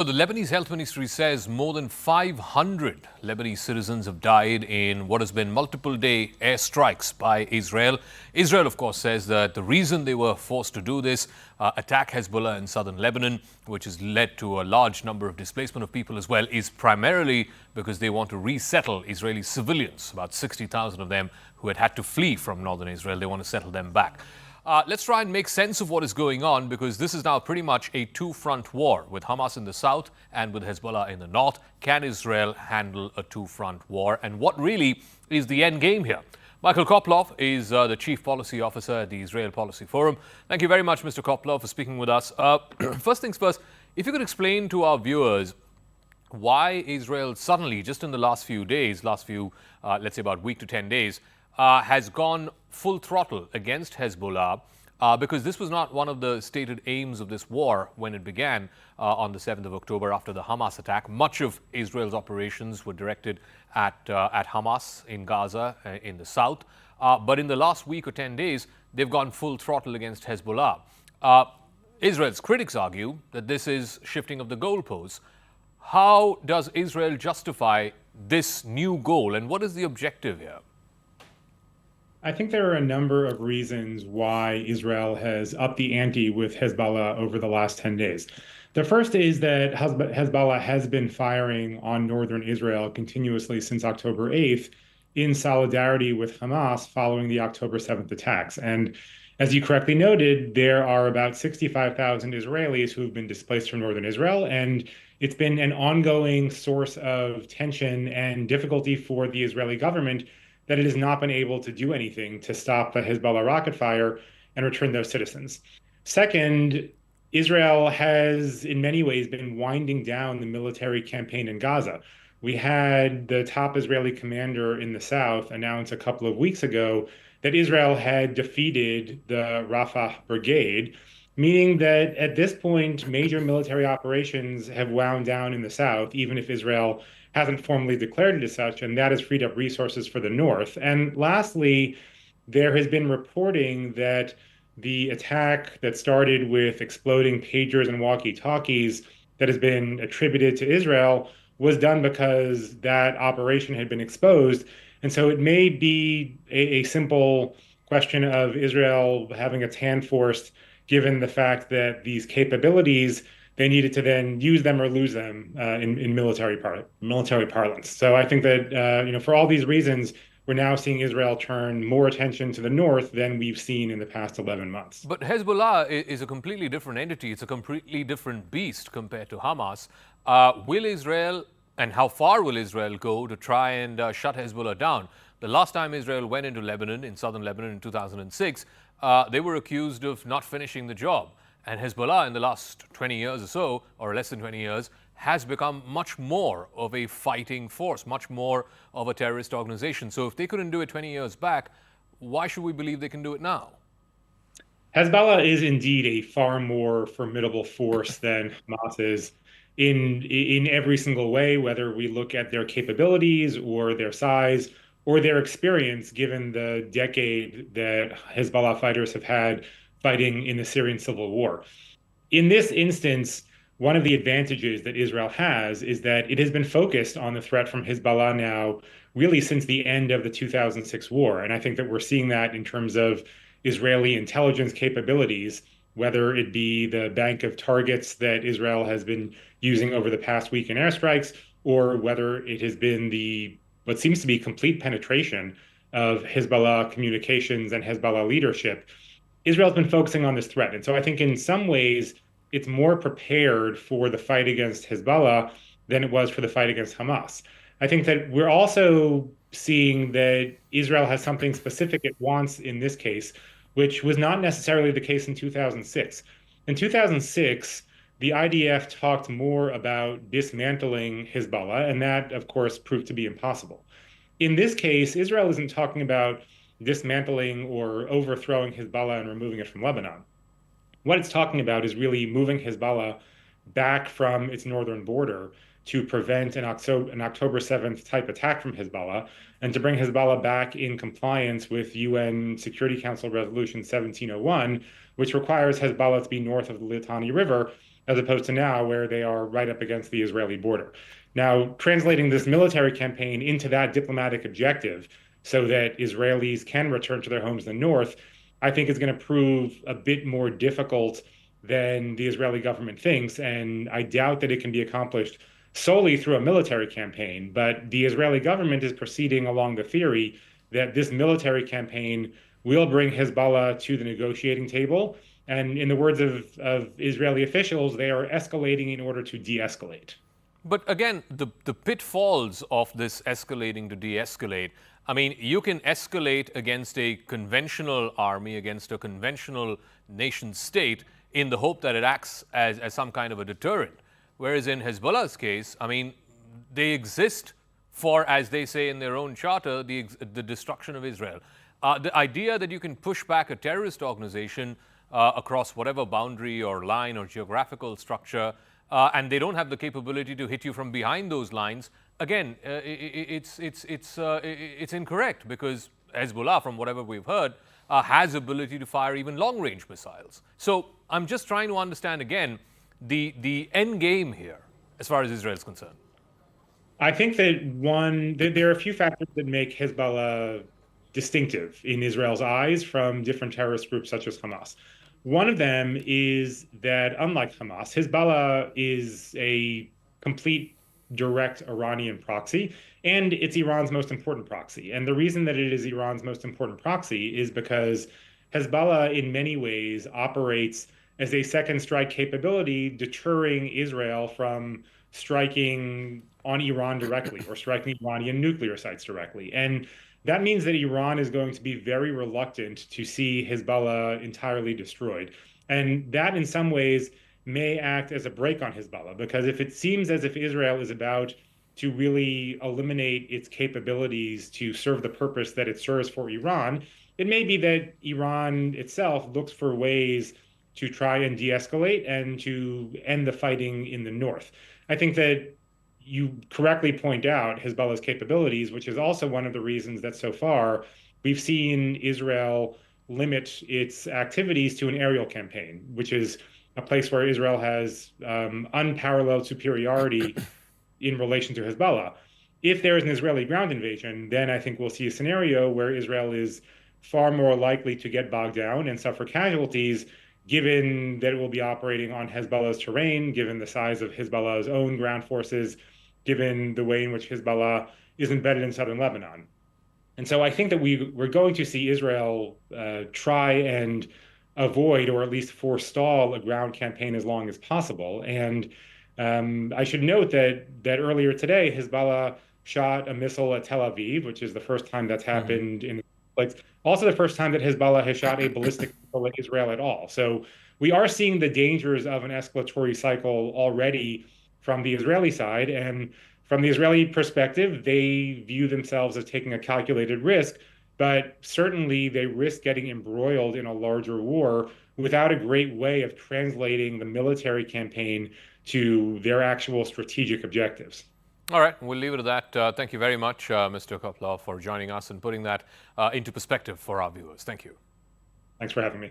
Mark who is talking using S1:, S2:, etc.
S1: The Lebanese Health Ministry says more than 500 Lebanese citizens have died in what has been multiple-day airstrikes by Israel. Israel, of course, says that the reason they were forced to do this, attack Hezbollah in southern Lebanon, which has led to a large number of displacement of people as well, is primarily because they want to resettle Israeli civilians, about 60,000 of them who had to flee from northern Israel. They want to settle them back. Let's try and make sense of what is going on, because this is now pretty much a two-front war with Hamas in the south and with Hezbollah in the north. Can Israel handle a two-front war? And what really is the end game here? Michael Koplow is the Chief Policy Officer at the Israel Policy Forum. Thank you very much, Mr. Koplow, for speaking with us. First things first, if you could explain to our viewers why Israel suddenly, just in the last few days, let's say about a week to 10 days, has gone full throttle against Hezbollah, because this was not one of the stated aims of this war when it began on the 7th of October after the Hamas attack. Much of Israel's operations were directed at Hamas in Gaza, in the south. But in the last week or 10 days, they've gone full throttle against Hezbollah. Israel's critics argue that this is shifting of the goalposts. How does Israel justify this new goal, and what is the objective here?
S2: I think there are a number of reasons why Israel has upped the ante with Hezbollah over the last 10 days. The first is that Hezbollah has been firing on northern Israel continuously since October 8th in solidarity with Hamas following the October 7th attacks. And as you correctly noted, there are about 65,000 Israelis who have been displaced from northern Israel, and it's been an ongoing source of tension and difficulty for the Israeli government that it has not been able to do anything to stop the Hezbollah rocket fire and return those citizens. Second, Israel has in many ways been winding down the military campaign in Gaza. We had the top Israeli commander in the south announce a couple of weeks ago that Israel had defeated the Rafah brigade, meaning that at this point, major military operations have wound down in the south, even if Israel hasn't formally declared it as such, and that has freed up resources for the north. And lastly, there has been reporting that the attack that started with exploding pagers and walkie-talkies that has been attributed to Israel was done because that operation had been exposed. And so it may be a simple question of Israel having its hand forced, given the fact that these capabilities, they needed to then use them or lose them in military parlance. So I think that for all these reasons, we're now seeing Israel turn more attention to the north than we've seen in the past 11 months.
S1: But Hezbollah is a completely different entity. It's a completely different beast compared to Hamas. Will Israel, and how far will Israel go to try and shut Hezbollah down? The last time Israel went into Lebanon, in southern Lebanon in 2006, they were accused of not finishing the job. And Hezbollah in the last 20 years or so, or less than 20 years, has become much more of a fighting force, much more of a terrorist organization. So if they couldn't do it 20 years back, why should we believe they can do it now?
S2: Hezbollah is indeed a far more formidable force than Hamas is in every single way, whether we look at their capabilities or their size or their experience, given the decade that Hezbollah fighters have had fighting in the Syrian civil war. In this instance, one of the advantages that Israel has is that it has been focused on the threat from Hezbollah now really since the end of the 2006 war. And I think that we're seeing that in terms of Israeli intelligence capabilities, whether it be the bank of targets that Israel has been using over the past week in airstrikes, or whether it has been what seems to be complete penetration of Hezbollah communications and Hezbollah leadership. Israel's been focusing on this threat. And so I think in some ways, it's more prepared for the fight against Hezbollah than it was for the fight against Hamas. I think that we're also seeing that Israel has something specific it wants in this case, which was not necessarily the case in 2006. In 2006, the IDF talked more about dismantling Hezbollah, and that, of course, proved to be impossible. In this case, Israel isn't talking about dismantling or overthrowing Hezbollah and removing it from Lebanon. What it's talking about is really moving Hezbollah back from its northern border to prevent an October 7th type attack from Hezbollah, and to bring Hezbollah back in compliance with UN Security Council Resolution 1701, which requires Hezbollah to be north of the Litani River, as opposed to now where they are right up against the Israeli border. Now, translating this military campaign into that diplomatic objective so that Israelis can return to their homes in the north, I think is going to prove a bit more difficult than the Israeli government thinks. And I doubt that it can be accomplished solely through a military campaign. But the Israeli government is proceeding along the theory that this military campaign will bring Hezbollah to the negotiating table. And in the words of Israeli officials, they are escalating in order to de-escalate.
S1: But again, the pitfalls of this escalating to de escalate, I mean, you can escalate against a conventional army, against a conventional nation state, in the hope that it acts as some kind of a deterrent. Whereas in Hezbollah's case, I mean, they exist for, as they say in their own charter, the destruction of Israel. The idea that you can push back a terrorist organization across whatever boundary or line or geographical structure, and they don't have the capability to hit you from behind those lines, again, it's incorrect, because Hezbollah, from whatever we've heard, has ability to fire even long-range missiles. So I'm just trying to understand again the end game here as far as Israel is concerned.
S2: I think there are a few factors that make Hezbollah distinctive in Israel's eyes from different terrorist groups such as Hamas. One of them is that, unlike Hamas, Hezbollah is a complete direct Iranian proxy, and it's Iran's most important proxy. And the reason that it is Iran's most important proxy is because Hezbollah, in many ways, operates as a second strike capability, deterring Israel from striking on Iran directly or striking Iranian nuclear sites directly. And that means that Iran is going to be very reluctant to see Hezbollah entirely destroyed. And that, in some ways, may act as a brake on Hezbollah, because if it seems as if Israel is about to really eliminate its capabilities to serve the purpose that it serves for Iran, it may be that Iran itself looks for ways to try and de-escalate and to end the fighting in the north. I think that you correctly point out Hezbollah's capabilities, which is also one of the reasons that so far we've seen Israel limit its activities to an aerial campaign, which is a place where Israel has unparalleled superiority in relation to Hezbollah. If there is an Israeli ground invasion, then I think we'll see a scenario where Israel is far more likely to get bogged down and suffer casualties, given that it will be operating on Hezbollah's terrain, given the size of Hezbollah's own ground forces, given the way in which Hezbollah is embedded in southern Lebanon. And so I think that we're going to see Israel try and avoid, or at least forestall, a ground campaign as long as possible. And I should note that earlier today, Hezbollah shot a missile at Tel Aviv, which is the first time that's happened in the conflict. Also the first time that Hezbollah has shot a ballistic missile at Israel at all. So we are seeing the dangers of an escalatory cycle already from the Israeli side. And from the Israeli perspective, they view themselves as taking a calculated risk, but certainly they risk getting embroiled in a larger war without a great way of translating the military campaign to their actual strategic objectives.
S1: All right, we'll leave it at that. Thank you very much, Mr. Koplow, for joining us and putting that into perspective for our viewers. Thank you.
S2: Thanks for having me.